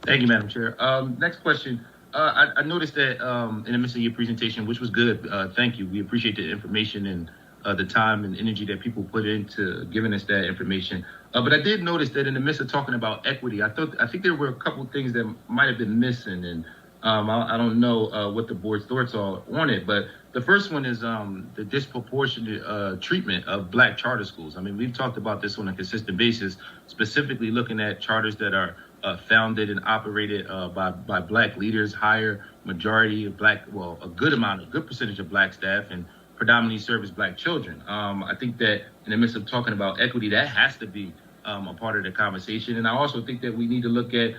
Thank you, Madam Chair. Next question. I noticed that in the midst of your presentation, which was good, thank you. We appreciate the information and the time and energy that people put into giving us that information. But I did notice that in the midst of talking about equity, I think there were a couple of things that might have been missing, and I don't know what the board's thoughts are on it. But the first one is the disproportionate treatment of Black charter schools. I mean, we've talked about this on a consistent basis, specifically looking at charters that are founded and operated by Black leaders, higher majority of Black, well, a good percentage of Black staff, and predominantly service Black children. I think that in the midst of talking about equity, that has to be a part of the conversation. And I also think that we need to look at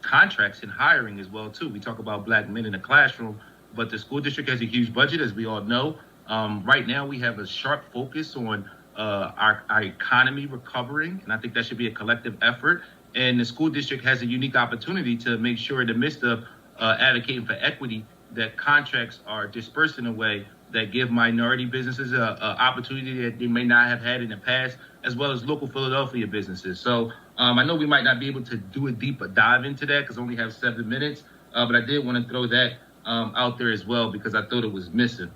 contracts and hiring as well, too. We talk about Black men in the classroom, but the school district has a huge budget, as we all know. Right now, we have a sharp focus on our economy recovering, and I think that should be a collective effort. And the school district has a unique opportunity to make sure in the midst of advocating for equity that contracts are dispersed in a way that give minority businesses an opportunity that they may not have had in the past, as well as local Philadelphia businesses. So I know we might not be able to do a deeper dive into that because I only have 7 minutes, but I did want to throw that out there as well because I thought it was missing.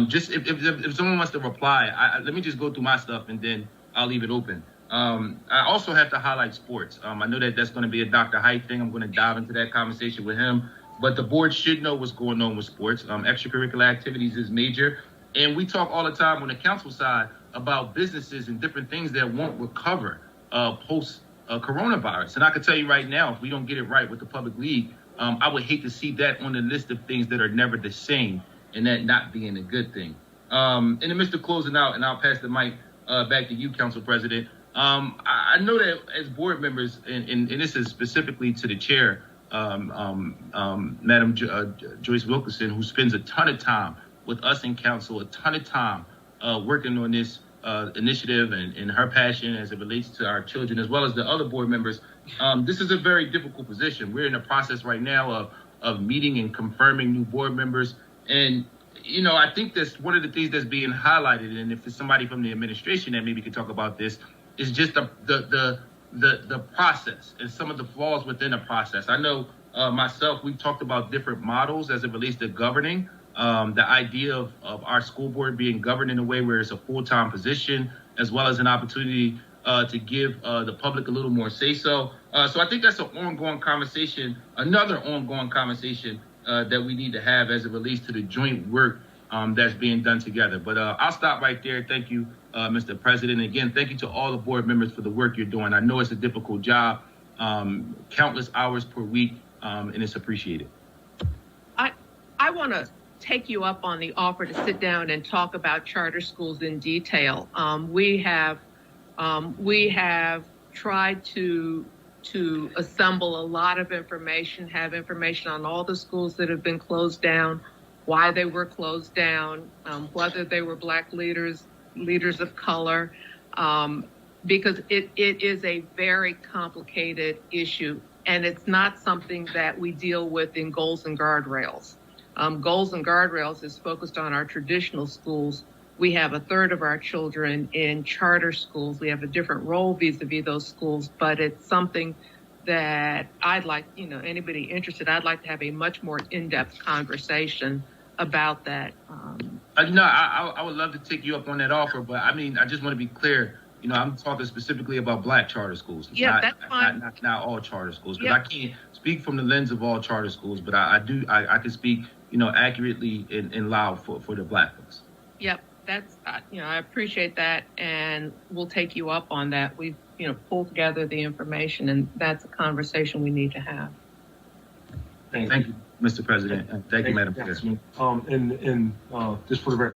Just if someone wants to reply, let me just go through my stuff and then I'll leave it open. I also have to highlight sports. I know that that's going to be a Dr. Height thing. I'm going to dive into that conversation with him. But the board should know what's going on with sports. Extracurricular activities is major. And we talk all the time on the council side about businesses and different things that won't recover post-coronavirus. And I can tell you right now, if we don't get it right with the public league, I would hate to see that on the list of things that are never the same and that not being a good thing. In the midst of closing out, and I'll pass the mic back to you, Council President, I know that as board members, and this is specifically to the chair, Madam Joyce Wilkerson, who spends a ton of time with us in council, a ton of time working on this initiative and her passion as it relates to our children, as well as the other board members. This is a very difficult position. We're in a process right now of meeting and confirming new board members. And, you know, I think that's one of the things that's being highlighted. And if it's somebody from the administration that maybe could talk about this, is just the process and some of the flaws within the process. I know myself, we've talked about different models as it relates to governing. The idea of our school board being governed in a way where it's a full-time position, as well as an opportunity to give the public a little more say-so. So I think that's an ongoing conversation, another ongoing conversation that we need to have as it relates to the joint work that's being done together. But I'll stop right there. Thank you, Mr. President. Again, thank you to all the board members for the work you're doing. I know it's a difficult job, countless hours per week, and it's appreciated. I want to take you up on the offer to sit down and talk about charter schools in detail. We have tried to assemble a lot of information, have information on all the schools that have been closed down, why they were closed down, whether they were Black leaders of color, because it is a very complicated issue, and it's not something that we deal with in goals and guardrails. Goals and guardrails is focused on our traditional schools. We have a third of our children in charter schools. We have a different role vis-a-vis those schools, but it's something that I'd like, anybody interested, I'd like to have a much more in-depth conversation about that. No, I would love to take you up on that offer, but I mean, I just want to be clear. I'm talking specifically about Black charter schools. That's fine. Not all charter schools, because I can't speak from the lens of all charter schools, but I can speak, accurately and loud for the Black ones. Yep, that's, I appreciate that, and we'll take you up on that. We've, pulled together the information, and that's a conversation we need to have. Thank you, Mr. President. Thank you, Madam Chair. And just for the record,